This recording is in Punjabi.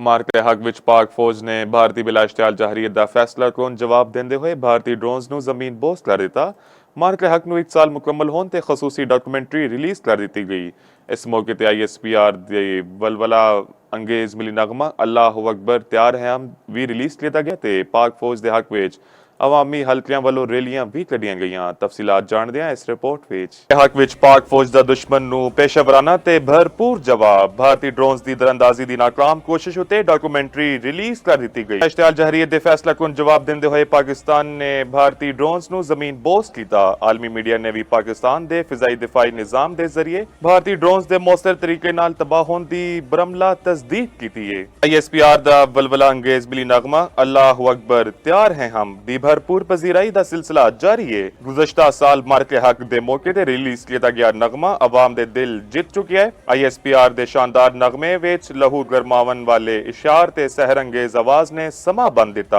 ਮਾਰਕੇ ਹੱਕ ਵਿੱਚ ਪਾਕ ਫੌਜ ਨੇ ਭਾਰਤੀ ਬਿਲਾਸ਼ਟਿਆਲ ਜਹਰੀਅਤ ਦਾ ਫੈਸਲਾ ਕੌਣ ਜਵਾਬ ਦਿੰਦੇ ਹੋਏ ਭਾਰਤੀ ਡਰੋਨਸ ਨੂੰ ਜ਼ਮੀਨ ਬੋਸ ਕਰ ਦਿੱਤਾ। ਮਾਰਕੇ ਹੱਕ ਨੂੰ 1 ਸਾਲ ਮੁਕੰਮਲ ਹੋਣ ਤੇ ਖਸੂਸੀ ਡਾਕੂਮੈਂਟਰੀ ਰਿਲੀਜ਼ ਕਰ ਦਿੱਤੀ ਗਈ। ਇਸ ਮੌਕੇ ਤੇ ISPR ਦੇ ਵਲਵਲਾ ਅੰਗੇਜ਼ ਮਿਲੀ ਨਗਮਾ ਅੱਲਾਹੁ ਅਕਬਰ ਤਿਆਰ ਹੈ ਹਮ ਵੀ ਰਿਲੀਜ਼ ਕੀਤਾ ਗਿਆ ਤੇ ਪਾਕ ਫੌਜ ਦੇ ਹੱਕ ਵਿੱਚ ਅਵਾਮੀ ਹਲਕਿਆਂ ਵੱਲੋਂ ਰੈਲੀਆਂ ਵੀ ਕੱਢੀਆਂ ਗਈਆਂ। ਤਫਸੀਲਾਤ ਜਾਣਦੇ ਹਾਂ ਇਸ ਰਿਪੋਰਟ ਵਿੱਚ। ਹੱਕ ਵਿੱਚ ਪਾਕ ਫੌਜ ਦਾ ਦੁਸ਼ਮਣ ਨੂੰ ਪੇਸ਼ਾਵਰਾਨਾ ਤੇ ਭਰਪੂਰ ਜਵਾਬ। ਭਾਰਤੀ ਡਰੋਨਸ ਦੀ ਦਰਅੰਦਾਜ਼ੀ ਦੀ ਨਾਕਾਮ ਕੋਸ਼ਿਸ਼ ਉਤੇ ਡਾਕੂਮੈਂਟਰੀ ਰਿਲੀਜ਼ ਕਰ ਦਿੱਤੀ ਗਈ। ਬਿਲਾਸ਼ਟਿਆਲ ਜਹਰੀਅਤ ਦੇ ਫੈਸਲਾ ਕੁਨ ਜਵਾਬ ਦਿੰਦੇ ਹੋਏ ਪਾਕਿਸਤਾਨ ਨੇ ਭਾਰਤੀ ਡਰੋਨਸ ਨੂੰ ਜ਼ਮੀਨ ਬੋਸ ਕੀਤਾ। ਆਲਮੀ ਮੀਡੀਆ ਨੇ ਵੀ ਪਾਕਿਸਤਾਨ ਦੇ ਫਿਜ਼ਾਈ ਦਿਫਾਈ ਨਿਜ਼ਾਮ ਦੇ ਜ਼ਰੀਏ ਭਾਰਤੀ ਡਰੋਨਸ ਦੇ ਮੌਸਰ ਤਰੀਕੇ ਨਾਲ ਤਬਾਹ ਹੋਣ ਦੀ ਬਰਮਲਾ ਤਸਦੀਕ ਕੀਤੀ ਹੈ। ISPR ਦਾ ਵਲਵਲਾ ਅੰਗੇਜ਼ ਮਿਲੀ ਨਗਮਾ ਅੱਲਾਹੁ ਅਕਬਰ ਤਿਆਰ ਹੈ ਹਮ ਦੀ भरपूर पजीराई का सिलसिला जारी है। गुज़श्ता साल मार्के हक दे मौके ते रिलीज किया गया नगमा अवाम दे दिल जीत चुकी है। ISPR दे शानदार नगमे विच लहू गरमावन वाले इशार ते सहरंगेज आवाज ने समा बन दिता।